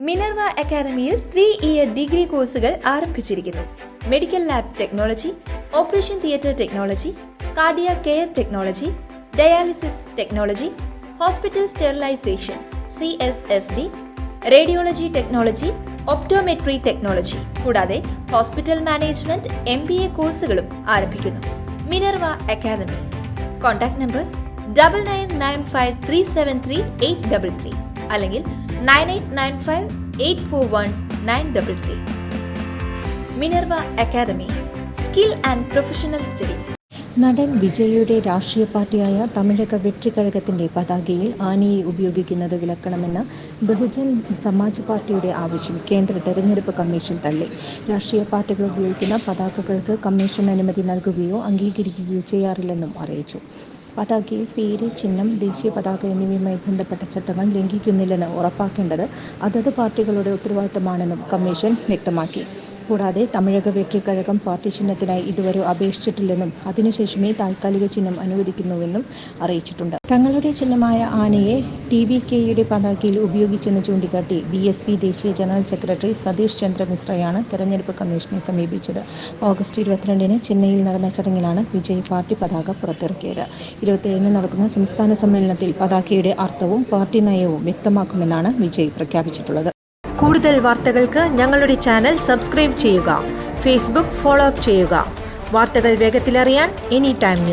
Minerva അക്കാദമിയിൽ 3-ഇയർ degree കോഴ്സുകൾ ആരംഭിച്ചിരിക്കുന്നു. Medical lab technology, operation theatre technology, cardiac care technology, dialysis technology, hospital sterilisation (CSSD), radiology technology, optometry technology കൂടാതെ hospital management MBA കോഴ്സുകളും ആരംഭിക്കുന്നു. Minerva academy. Contact number 9995373833 അല്ലെങ്കിൽ 9895841933. Minerva academy, skill and professional studies. നടൻ വിജയുടെ രാഷ്ട്രീയ പാർട്ടിയായ തമിഴക വെട്രി കഴകത്തിന്റെ പതാകയിൽ ആനയെ ഉപയോഗിക്കുന്നത് വിലക്കണമെന്ന ബഹുജൻ സമാജ് പാർട്ടിയുടെ ആവശ്യം കേന്ദ്ര തെരഞ്ഞെടുപ്പ് കമ്മീഷൻ തള്ളി. രാഷ്ട്രീയ പാർട്ടികൾ ഉപയോഗിക്കുന്ന പതാകകൾക്ക് കമ്മീഷൻ അനുമതി നൽകുകയോ അംഗീകരിക്കുകയോ ചെയ്യാറില്ലെന്നും അറിയിച്ചു. പതാകയിൽ പേര്, ചിഹ്നം, ദേശീയ പതാക എന്നിവയുമായി ബന്ധപ്പെട്ട ചട്ടങ്ങൾ ലംഘിക്കുന്നില്ലെന്ന് ഉറപ്പാക്കേണ്ടത് അതത് പാർട്ടികളുടെ ഉത്തരവാദിത്തമാണെന്നും കമ്മീഷൻ വ്യക്തമാക്കി. കൂടാതെ തമിഴക വെട്രി കഴകം പാർട്ടി ചിഹ്നത്തിനായി ഇതുവരെ അപേക്ഷിച്ചിട്ടില്ലെന്നും അതിനുശേഷമേ താൽക്കാലിക ചിഹ്നം അനുവദിക്കുന്നുവെന്നും അറിയിച്ചിട്ടുണ്ട്. തങ്ങളുടെ ചിഹ്നമായ ആനയെ TVKയുടെ പതാകയിൽ ഉപയോഗിച്ചെന്ന് ചൂണ്ടിക്കാട്ടി BSP ദേശീയ ജനറൽ സെക്രട്ടറി സതീഷ് ചന്ദ്ര മിശ്രയാണ് തെരഞ്ഞെടുപ്പ് കമ്മീഷനെ സമീപിച്ചത്. ഓഗസ്റ്റ് 22-ന് ചെന്നൈയിൽ നടന്ന ചടങ്ങിലാണ് വിജയ് പാർട്ടി പതാക പുറത്തിറക്കിയത്. 27-ന് നടക്കുന്ന സംസ്ഥാന സമ്മേളനത്തിൽ പതാകയുടെ അർത്ഥവും പാർട്ടി നയവും വ്യക്തമാക്കുമെന്നാണ് വിജയ് പ്രഖ്യാപിച്ചിട്ടുള്ളത്. കൂടുതൽ വാർത്തകൾക്ക് ഞങ്ങളുടെ ചാനൽ സബ്സ്ക്രൈബ് ചെയ്യുക. ഫേസ്ബുക്ക് ഫോളോ അപ്പ് ചെയ്യുക. വാർത്തകൾ വേഗത്തിലറിയാൻ Anytime News.